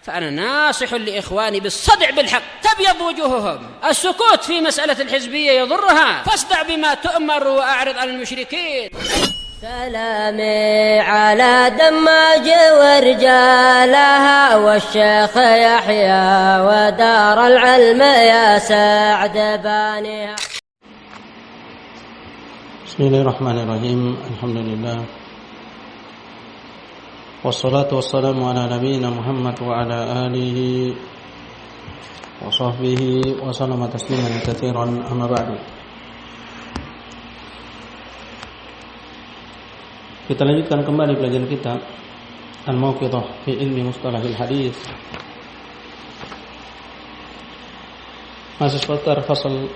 فأنا ناصح لإخواني بالصدع بالحق تبيض وجوههم. السكوت في مسألة الحزبية يضرها، فاصدع بما تؤمر وأعرض عن المشركين. سلامي على دماج ورجالها والشيخ يحيى ودار العلم يا سعد بانيها. بسم الله الرحمن الرحيم. الحمد لله والصلاة والسلام على نبينا محمد وعلى آله وصحبه وسلم تسليما كثيرا. أما بعد, kita lanjutkan kembali pelajaran kita Al-Mawqidah fi ilmi mustalahil hadis, masih seputar fasal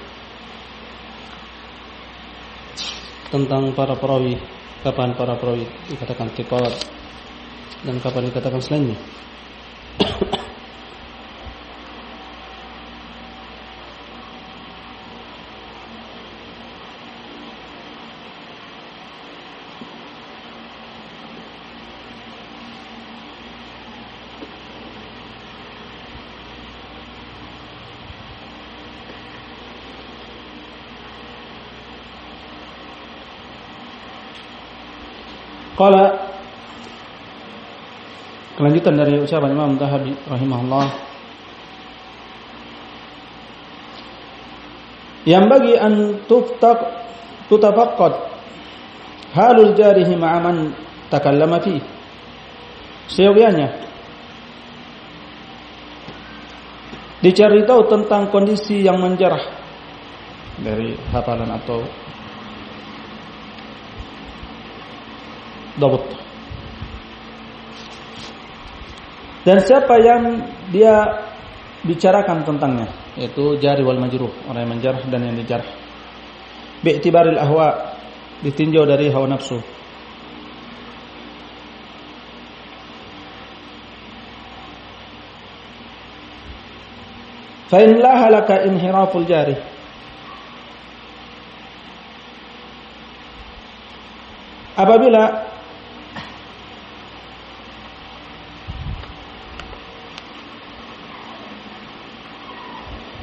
tentang para perawi, kapan para perawi dikatakan thiqat dan kapan dikatakan selainnya. Qala, kelanjutan dari ucapan Imam Dhahabi rahimahullah, yang bagi an tutafaqqad halul jarihi ma'a man takallama fi, seyogianya dicari tahu tentang kondisi yang menjarah dari hafalan atau dabut, dan siapa yang dia bicarakan tentangnya, yaitu jari wal majruh, orang yang menjarah dan yang dijarah. Bi'tibaril ahwa, ditinjau dari hawa nafsu. Fa in la halaka inhiraful jari, apabila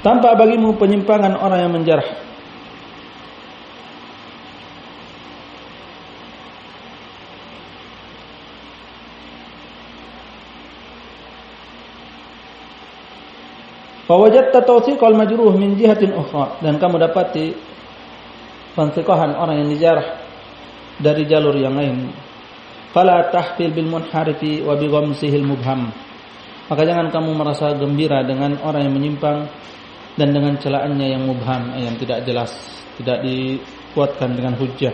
tampak bagimu penyimpangan orang yang menjarah, fawajadta tawthiqal majruh min jihatin ukhra, dan kamu dapati pensiqahan orang yang dijarah dari jalur yang lain, fala tahfil bil munharifi wa bi ghamsihil mubham, maka jangan kamu merasa gembira dengan orang yang menyimpang dan dengan celaannya yang mubham, yang tidak jelas, tidak dikuatkan dengan hujjah.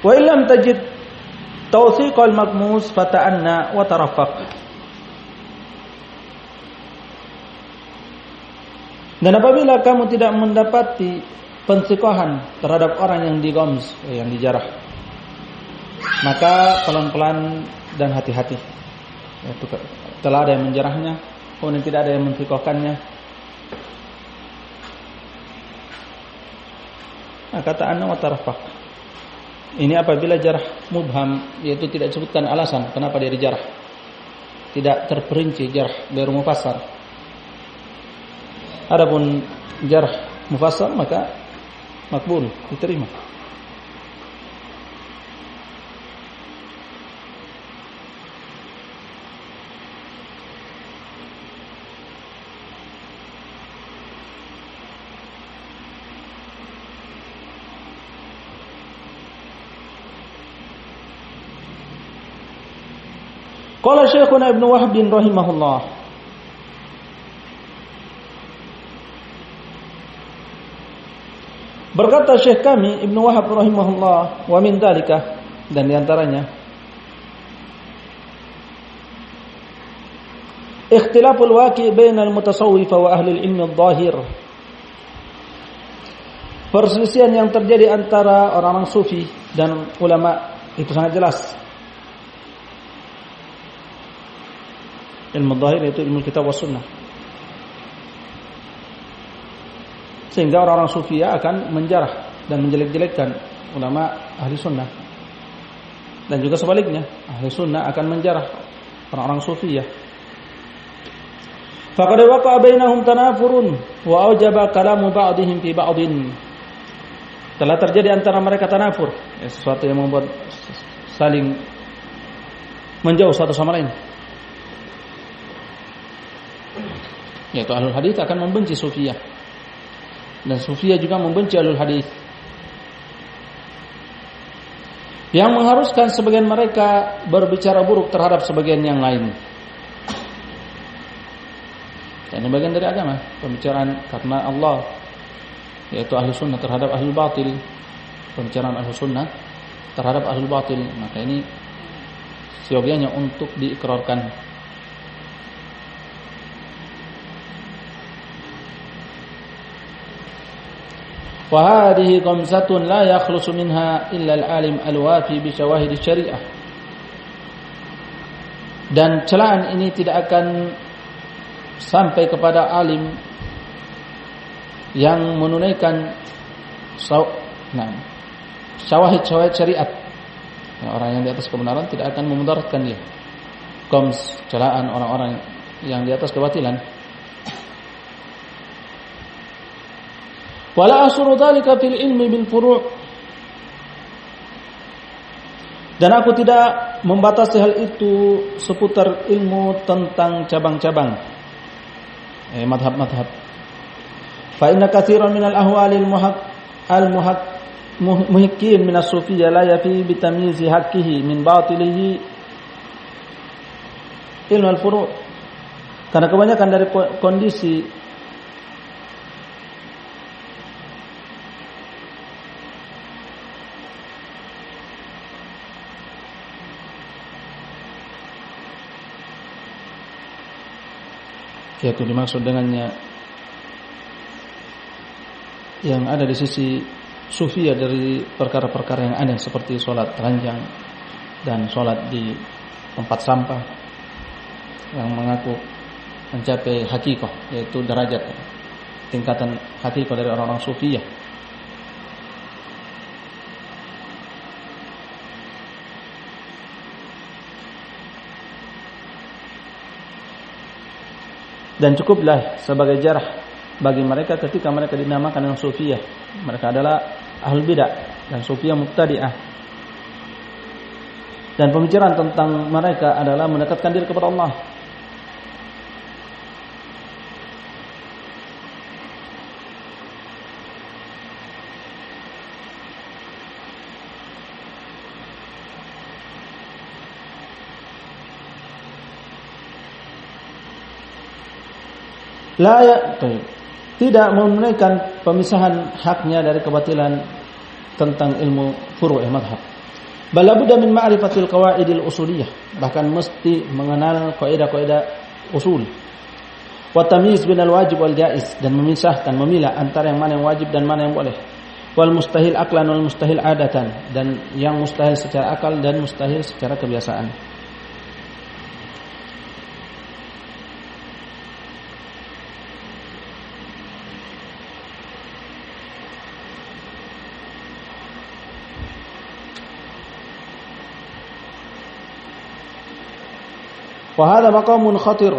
Wa illam tajid tawthiqal magmus fata'anna wa tarafaq, dan apabila kamu tidak mendapati pensiqahan terhadap orang yang digams, yang dijarah, maka pelan-pelan dan hati-hati. Telah ada yang menjarahnya, kemudian tidak ada yang mensiqahkannya, maka ta'anna wa tarafaq. Ini apabila jarah mubham, yaitu tidak disebutkan alasan kenapa dia dijarah, tidak terperinci jarah dari mufassar. Adapun jarah mufassar maka makbul, diterima. Qala Syekhuna Ibnu Wahb rahimahullah, berkata Syekh kami Ibnu Wahab rahimahullah, wa min dzalika, dan diantaranya Ikhtilaful waqi' bainal mutasawwif wa ahli al-ilm adh-dhahir. Perselisihan yang terjadi antara orang-orang sufi dan ulama itu sangat jelas. Ilmu dhahir itu ilmu kitab wa sunnah. Sehingga orang-orang sufi akan menjarah dan menjelek-jelekkan ulama ahli sunnah. Dan juga sebaliknya, ahli sunnah akan menjarah orang-orang sufiyah. Faqad waqa'a bainahum tanafurun wa awjaba kalamu ba'dihim fi ba'din. Telah terjadi antara mereka tanafur, sesuatu yang membuat saling menjauh satu sama lain. Yaitu ahlul hadis akan membenci sufiyah. Dan sufiyah juga membenci ahlul hadis. Yang mengharuskan sebagian mereka berbicara buruk terhadap sebagian yang lain. Dan ini bagian dari agama, pembicaraan karena Allah, yaitu ahli sunnah terhadap ahli batil, pembicaraan ahli sunnah terhadap ahli batil, maka ini siogianya untuk diikrarkan. Wa hadhihi khamsatun la yakhlusu minha illa al-alim al-wafi bi syawahid syariah. Dan celaan ini tidak akan sampai kepada alim yang menunaikan syawahid syariat. Orang yang di atas kebenaran tidak akan memudaratkan dia. Khams, celaan orang-orang yang di atas kebatilan. Wala asuru dzalika fil ilmi bil furu'. Dan aku tidak membatasi hal itu seputar ilmu tentang cabang-cabang, madhab-madhab. Fa inna katsiran minal ahwali muhikkin min as-sufiyya la yafi bi tamyizi haqqihi min batilihi ilmu al-furu'. Karena kebanyakan dari kondisi yaitu dimaksud dengannya yang ada di sisi sufiyah dari perkara-perkara yang aneh seperti sholat telanjang dan sholat di tempat sampah yang mengaku mencapai hakikoh, yaitu derajat tingkatan hakikoh dari orang-orang sufiyah. Dan cukuplah sebagai jarah bagi mereka ketika mereka dinamakan dengan sufiyah. Mereka adalah ahlul bidah dan sufiyah mubtadi'ah. Dan pembicaraan tentang mereka adalah mendekatkan diri kepada Allah. Tidak menunaikan pemisahan haknya dari kebatilan tentang ilmu furu' madhab. Bal labudda min ma'rifatil qawaidil usuliyah, bahkan mesti mengenal kaidah-kaidah usul. Wa tamyiz bainal wajib wal jaiz, dan memisahkan, memilah antara yang mana yang wajib dan mana yang boleh. Wal mustahil aqlan wal mustahil adatan, dan yang mustahil secara akal dan mustahil secara kebiasaan. Wahada maqamun khatir,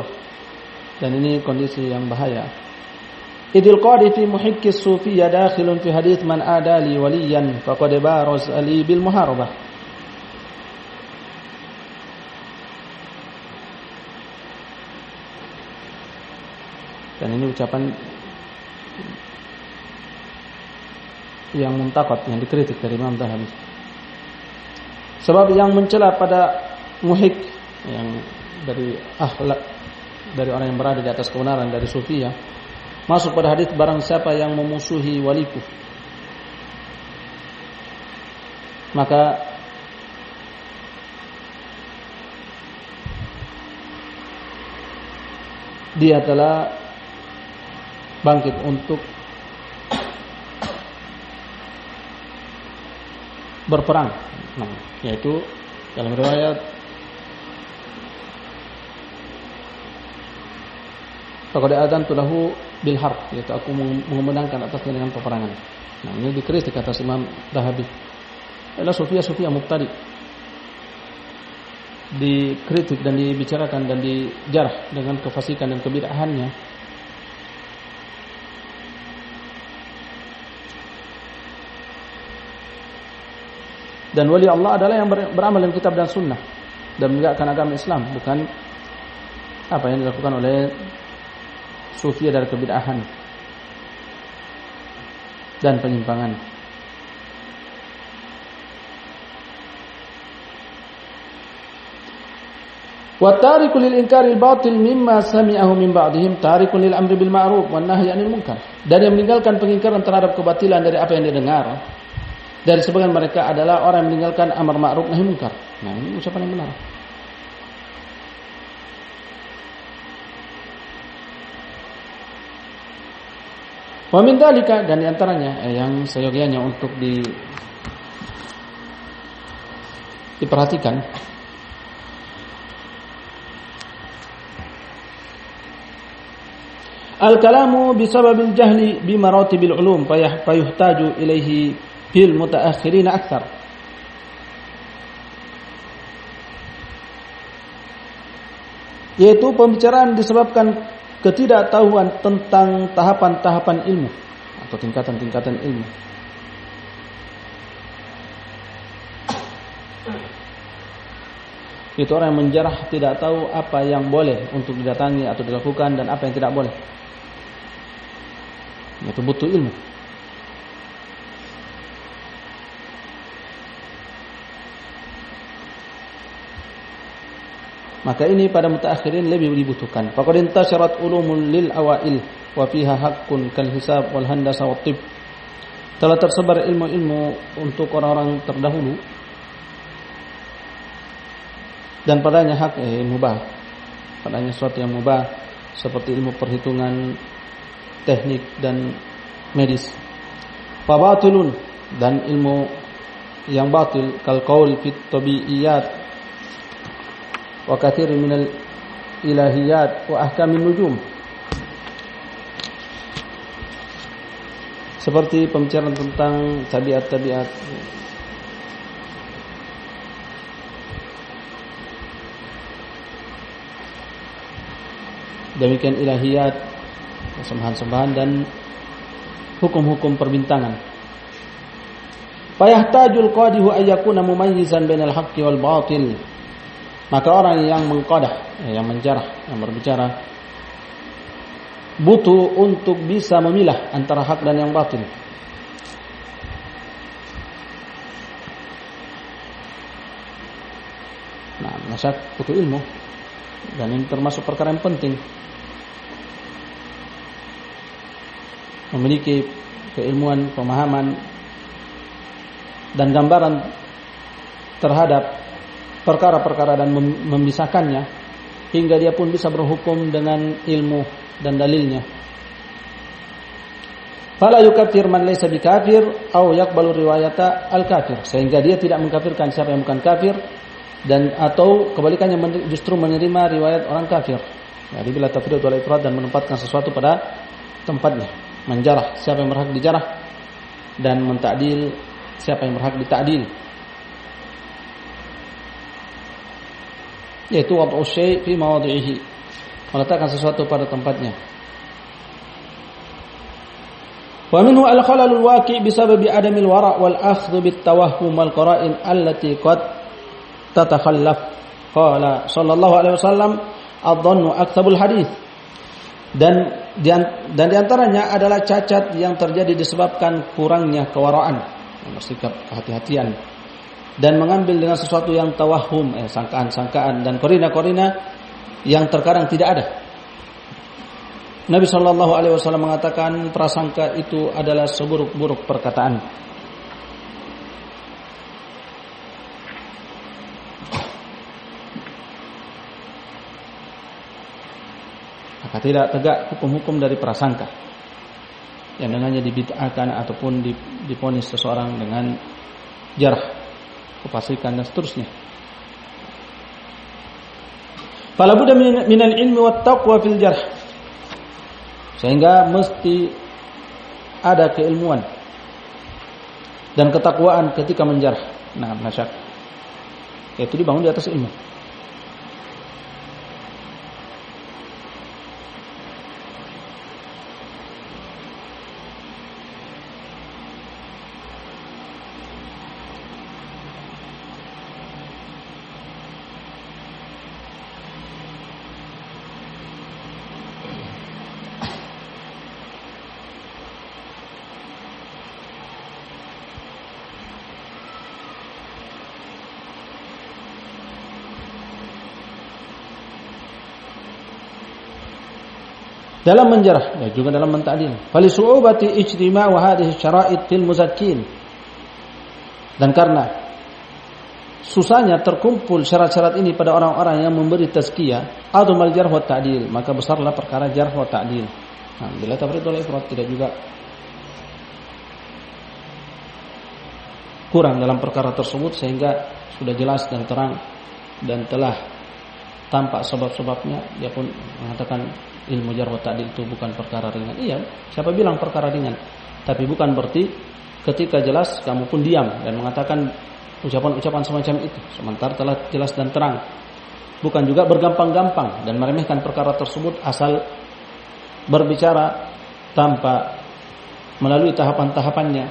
dan ini kondisi yang bahaya. Idil qadi fi muhikkis sufiyya dakhilun fi hadits man adali waliyan faqad baraz ali bil muharabah. Dan ini ucapan yang muntakat, yang dikritik dari Imam Dhahabi. Sebab yang mencela pada muhik, yang dari akhlak, dari orang yang berada di atas kebenaran, dari sufiyah, masuk pada hadis barang siapa yang memusuhi waliku, maka dia telah bangkit untuk berperang. Nah, yaitu dalam riwayat faqad adantu lahu bil harb, yaitu aku mengumandangkan atasnya dengan peperangan. Nah, ini dikritik atas Imam Dahabi. Adalah sufiyah mubtadi. Dikritik dan dibicarakan dan dijarah dengan kefasikan dan kebid'ahannya. Dan wali Allah adalah yang beramal dengan kitab dan sunnah dan menegakkan agama Islam, bukan apa yang dilakukan oleh sufi dari kebid'ahan dan penyimpangan. Wa tariku lil inkaril batil mimma sami'ahu min ba'dihim tarikun lil amri bil ma'ruf wan nahyi 'anil munkar. Dan yang meninggalkan pengingkaran terhadap kebatilan dari apa yang dia dengar dari sebagian mereka adalah orang yang meninggalkan amar ma'ruf nahi munkar. Nah, ini ucapan yang benar. Wa min dzalika, dan diantaranya yang seyogianya untuk diperhatikan al-kalamu bisababil jahli bi maratibil ulum fayuhtaju ilaihi bil mutaakhirin akthar. Yaitu pembicaraan disebabkan ketidaktahuan tentang tahapan-tahapan ilmu atau tingkatan-tingkatan ilmu. Itu orang yang menjarah tidak tahu apa yang boleh untuk didatangi atau dilakukan dan apa yang tidak boleh. Itu butuh ilmu. Maka ini pada mutaakhirin lebih dibutuhkan. Faqad intasharat ulumul lil awail wa fiha haqqun kal hisab wal handasa wat tib. Telah tersebar ilmu-ilmu untuk orang-orang terdahulu dan padanya hak mubah. Padanya sesuatu yang mubah seperti ilmu perhitungan, teknik dan medis. Fa batilun, dan ilmu yang batil kal qaul fit tabiiyat wa katsir minal ilahiyat wa ahkamin nujum. Seperti pembicaraan tentang tabiat-tabiat, demikian ilahiyat, sembahan-sembahan dan hukum-hukum perbintangan. Fayahtajul qadihu ayyakuna mumayyizan bainal haqqi wal batil. Maka orang yang mengqadah, yang menjarah, yang berbicara butuh untuk bisa memilah antara hak dan yang batil. Nah, nasyak butuh ilmu dan ini termasuk perkara yang penting. Memiliki keilmuan, pemahaman dan gambaran terhadap perkara-perkara dan memisahkannya hingga dia pun bisa berhukum dengan ilmu dan dalilnya. Fala yukaffir man laysa bikafir aw yaqbalu riwayata al-kafir, sehingga dia tidak mengkafirkan siapa yang bukan kafir dan atau kebalikannya justru menerima riwayat orang kafir. Jadi bila tafrid wal ifrad dan menempatkan sesuatu pada tempatnya, menjarah siapa yang berhak dijarah dan mentakdil siapa yang berhak ditakdil. Yaitu wad'u syai' fi mawadhi'ihi, meletakkan sesuatu pada tempatnya. Wa minhu al-khalalul waqi' bisababi adamil wara' wal akhdh bit tawahhum wal qara'in allati qad tatakhallaf. Qala sallallahu alaihi wasallam adh-dhannu aktsabul hadits. Dan di antaranya adalah cacat yang terjadi disebabkan kurangnya kewaraan, bersikap kehati-hatian dan mengambil dengan sesuatu yang tawahum, sangkaan-sangkaan dan korina-korina yang terkadang tidak ada. Nabi sallallahu alaihi wasallam mengatakan prasangka itu adalah seburuk-buruk perkataan. Maka tidak tegak hukum-hukum dari prasangka yang dengannya dibid'ahkan ataupun diponis seseorang dengan jarh, kefasikan dan seterusnya. Fala budda minal ilmi wat taqwa fil jarh. Sehingga mesti ada keilmuan dan ketakwaan ketika menjarh. Nah, masyak. Itu dibangun di atas ilmu. Dalam menjarah dan juga dalam menta'dil. Fali su'ubati ijtima'u hadhihi syara'it fil muzakkin. Dan karena susahnya terkumpul syarat-syarat ini pada orang-orang yang memberi tazkiyah, adumal jarh wa ta'dil, maka besarlah perkara jarh wa ta'dil. Nah, bila tafrid wal ifrat tidak juga kurang dalam perkara tersebut sehingga sudah jelas dan terang dan telah tampak sebab-sebabnya, dia pun mengatakan ilmu jarh wa ta'dil itu bukan perkara ringan. Iya, siapa bilang perkara ringan? Tapi bukan berarti ketika jelas kamu pun diam dan mengatakan ucapan-ucapan semacam itu sementara telah jelas dan terang. Bukan juga bergampang-gampang dan meremehkan perkara tersebut asal berbicara tanpa melalui tahapan-tahapannya.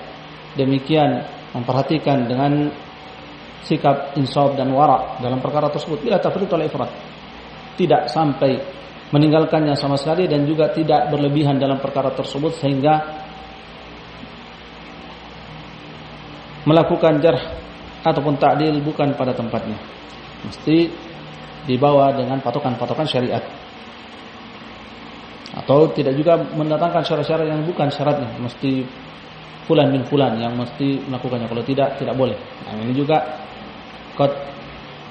Demikian memperhatikan dengan sikap insaf dan wara dalam perkara tersebut bila tafrid wal ifrat. Tidak sampai meninggalkannya sama sekali dan juga tidak berlebihan dalam perkara tersebut sehingga melakukan jarh ataupun ta'dil bukan pada tempatnya. Mesti dibawa dengan patokan-patokan syariat. Atau tidak juga mendatangkan syarat-syarat yang bukan syaratnya. Mesti fulan bin fulan yang mesti melakukannya. Kalau tidak boleh. Nah, ini juga qad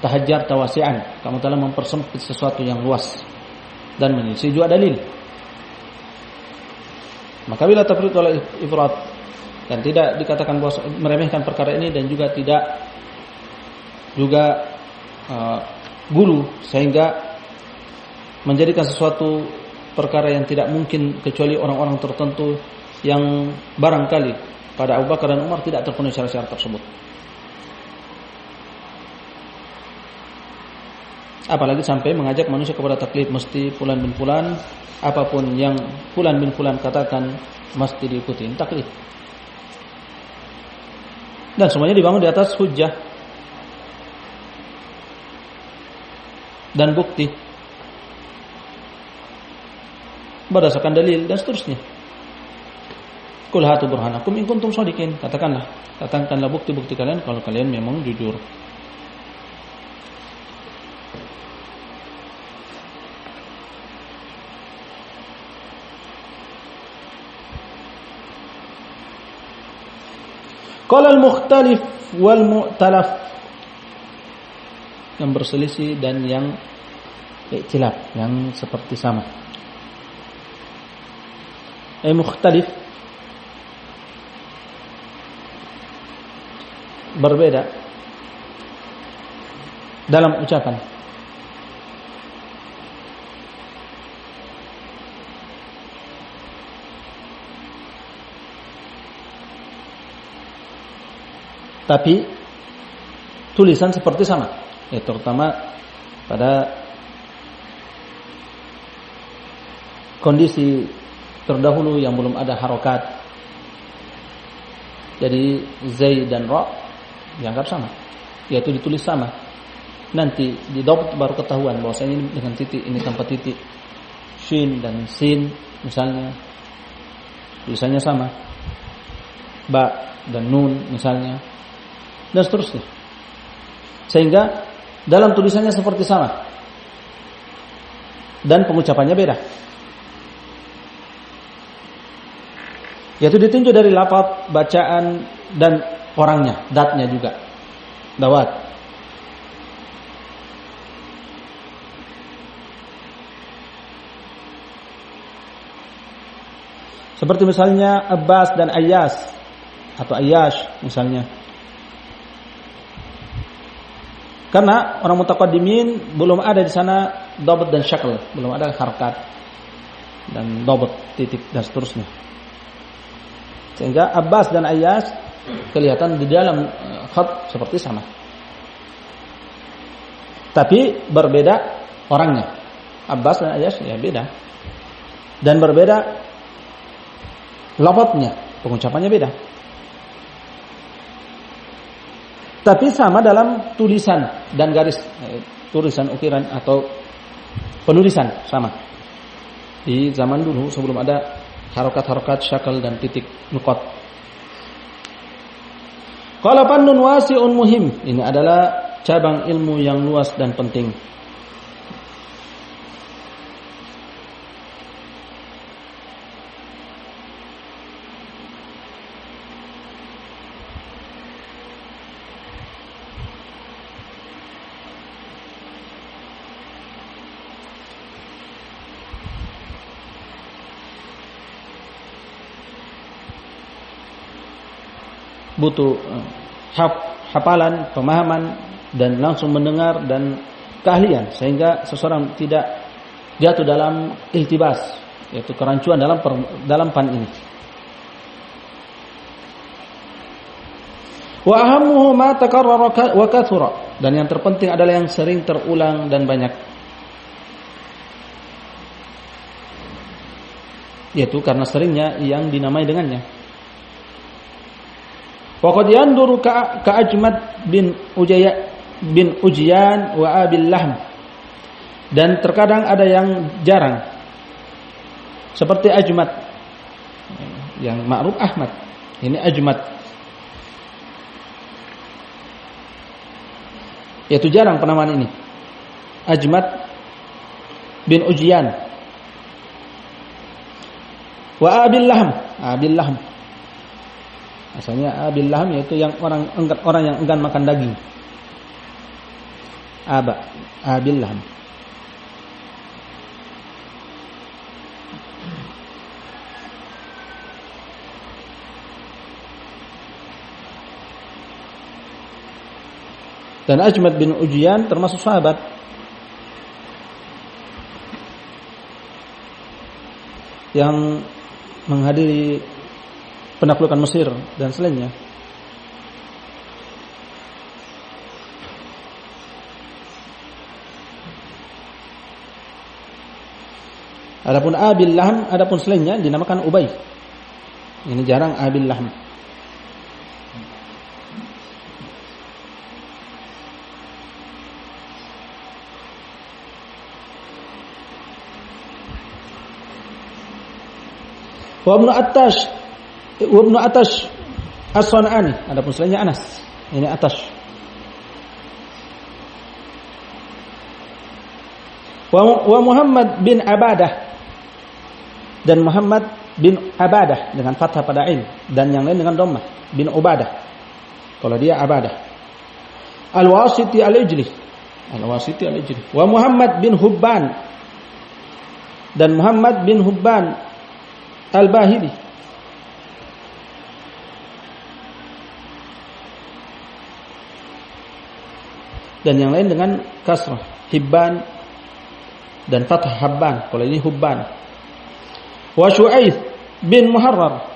tahajjar tawasi'an. Kamu telah mempersempit sesuatu yang luas dan menyelisih juga dalil. Maka bila tafrid wal ifrat dan tidak dikatakan bahwa meremehkan perkara ini dan juga tidak juga gulu sehingga menjadikan sesuatu perkara yang tidak mungkin kecuali orang-orang tertentu yang barangkali pada Abu Bakar dan Umar tidak terpenuhi syarat-syarat tersebut. Apalagi sampai mengajak manusia kepada taklid, mesti fulan bin fulan, apapun yang fulan bin fulan katakan mesti diikuti, taklid. Dan semuanya dibangun di atas hujjah dan bukti berdasarkan dalil dan seterusnya. Qul hatu burhanakum in kuntum shadiqin, katakanlah bukti-bukti kalian kalau kalian memang jujur. Qala al-mukhtalif wal mu'talaf, yang berselisih dan yang ikhtilaf, yang seperti sama. Mukhtalif berbeda dalam ucapan. Tapi tulisan seperti sama, ya, terutama pada kondisi terdahulu yang belum ada harokat. Jadi Zai dan Ra dianggap sama, yaitu ditulis sama. Nanti di dhabt baru ketahuan bahwasanya ini dengan titik, ini tanpa titik. Shin dan Sin misalnya tulisannya sama. Ba dan Nun misalnya, dan seterusnya. Sehingga dalam tulisannya seperti sama dan pengucapannya beda. Yaitu ditinjau dari lafaz, bacaan dan orangnya, datnya juga. Dawat. Seperti misalnya Abbas dan Ayyas atau Ayyash misalnya. Karena orang mutaqaddimin belum ada di sana dhabt dan syakl, belum ada harakat dan dhabt, titik dan seterusnya. Sehingga Abbas dan Ayyash kelihatan di dalam khat seperti sama. Tapi berbeda orangnya. Abbas dan Ayyash ya beda. Dan berbeda lafadznya, pengucapannya beda. Tapi sama dalam tulisan dan garis, tulisan ukiran atau penulisan sama. Di zaman dulu sebelum ada harokat-harokat syakal dan titik nukot. Qala fannun wasi'un muhim. Ini adalah cabang ilmu yang luas dan penting. Butuh hafalan, pemahaman dan langsung mendengar dan keahlian sehingga seseorang tidak jatuh dalam iltibas, yaitu kerancuan dalam fan ini. Wa ahammuhu ma takarrara wa kathura, dan yang terpenting adalah yang sering terulang dan banyak, yaitu karena seringnya yang dinamai dengannya. Waqad yanduru ka Ajmad bin Ujyan wa Abil Lahm. Dan terkadang ada yang jarang. Seperti Ajmad yang ma'ruf Ahmad. Ini Ajmad. Yaitu jarang penamaan ini. Ajmad bin Ujyan wa Abil Lahm. Abil Lahm. Asalnya Abil Lahm yaitu yang orang yang enggan makan daging. Abil Lahm. Dan Ajmad bin Ujyan termasuk sahabat yang menghadiri penaklukan Mesir dan selainnya. Adapun Abil Lahm, adapun selainnya dinamakan Ubay. Ini jarang Abil Lahm. Wa Ibnu Atash As-San'ani, adapun selainnya Anas. Ini Atash. Wa Muhammad bin Abadah, dan Muhammad bin Abadah dengan fathah pada ain, dan yang lain dengan dhammah, bin Ubadah. Kalau dia Abadah. Al-Wasiti Al-Ijli. Wa Muhammad bin Hubban, dan Muhammad bin Hubban Al-Bahili. Dan yang lain dengan kasrah, Hibban, dan fathah Habban. Kalau ini Hubban. Wa Syu'aith bin Muharrar,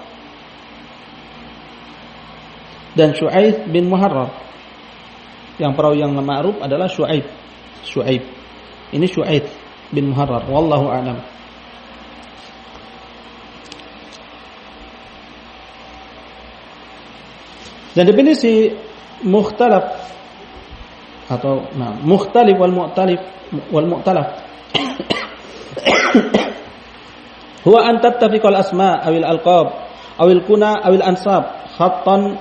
dan Syu'aith bin Muharrar. Yang perawi yang ma'ruf adalah Syu'aib. Ini Syu'aith bin Muharrar. Wallahu a'lam. Dan definisi mukhtalaf atau mukhtalif wal mu'talaf huwa an tattafiqa al asma' aw al alqab aw al kuna aw al ansab khattan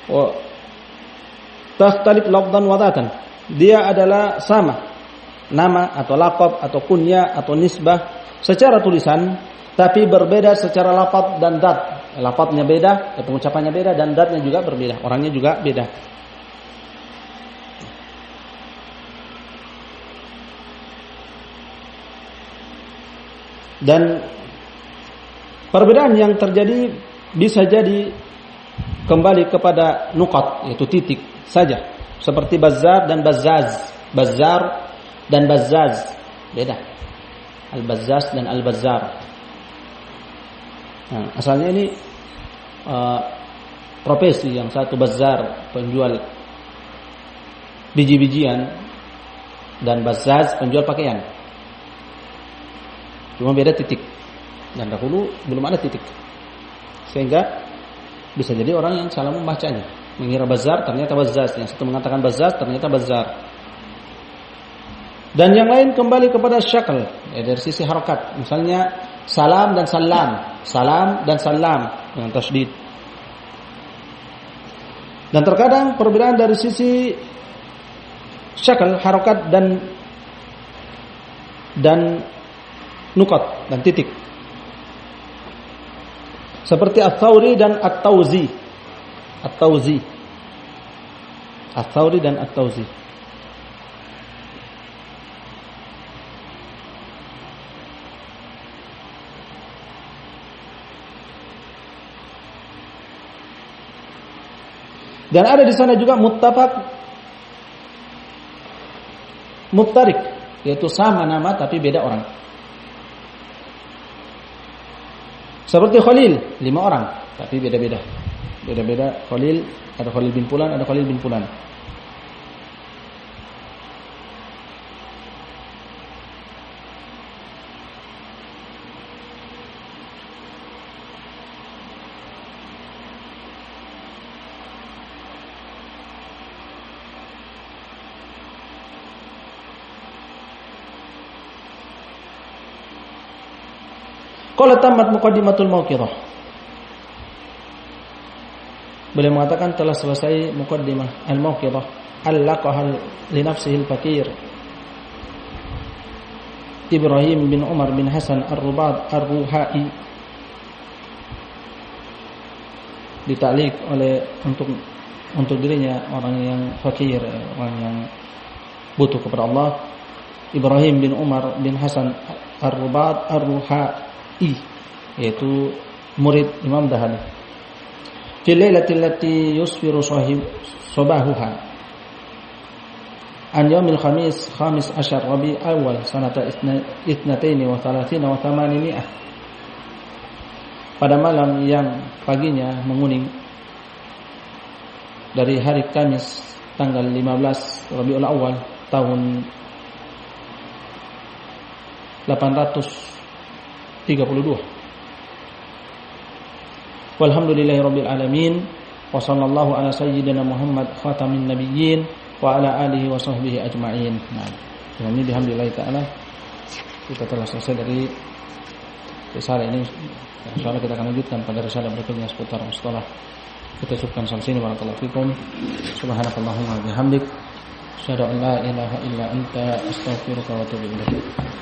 wa takhtalif lafdhan wa dhatan. Dia adalah sama, nama atau laqab atau kunya atau nisbah secara tulisan, tapi berbeda secara lafaz dan dat. Lafaznya beda, pengucapannya beda, dan datnya juga berbeda, orangnya juga beda. Dan perbedaan yang terjadi bisa jadi kembali kepada nuqat, yaitu titik saja. Seperti bazzar dan bazzaz. Bazzar dan bazzaz beda. Al-bazzaz dan al-bazzar. Nah, asalnya ini profesi, yang satu bazzar, penjual biji-bijian, dan bazzaz, penjual pakaian. Cuma beda titik. Dan dahulu belum ada titik. Sehingga bisa jadi orang yang salah membacanya, mengira bazzar ternyata bazzaz, yang satu mengatakan bazzaz ternyata bazzar. Dan yang lain kembali kepada syakl, ya, dari sisi harakat. Misalnya salam dan salam, salam dan salam dengan tasydid. Dan terkadang perbedaan dari sisi syakl, harakat dan nuqat dan titik. Seperti Ats-Tsauri dan At-Tauzi. At-Tauzi. Ats-Tsauri dan At-Tauzi. Dan ada di sana juga muttarik, yaitu sama nama tapi beda orang. Seperti Khalil, 5 orang, tapi beda-beda. Beda-beda Khalil, ada Khalil bin Fulan, ada Khalil bin Fulan. Qala tamat muqaddimatul mauqidhah. Beliau mengatakan telah selesai muqaddimah al-mauqidhah, allaqaha li nafsihi al-fakir Ibrahim bin Umar bin Hasan Ar-Rubad Ar-Ruhai, ditalik oleh untuk dirinya, orang yang fakir, orang yang butuh kepada Allah, Ibrahim bin Umar bin Hasan Ar-Rubad Ar-Ruhai, yaitu murid Imam Dahani. Fi lailatil lati yusfiru sabahuha an yaumil khamis 15 Rabi' awal sanata 32 wa 800. Pada malam yang paginya menguning dari hari Kamis tanggal 15 Rabiul Awal tahun 832. Walhamdulillahirabbil alamin wa sallallahu ala sayyidina Muhammad khatamin nabiyyin wa ala alihi wa sahbihi ajma'in. Nah, ini bihamdillah taala kita telah selesai dari risalah ini. Insyaallah kita akan lanjutkan pada risalah berikutnya seputar mustalah. Kita cukupkan sampai sini. Barakallahu fikum. Subhanakallahumma wa bihamdik, asyhadu an la ilaha illa anta, astaghfiruka wa atubu ilaik.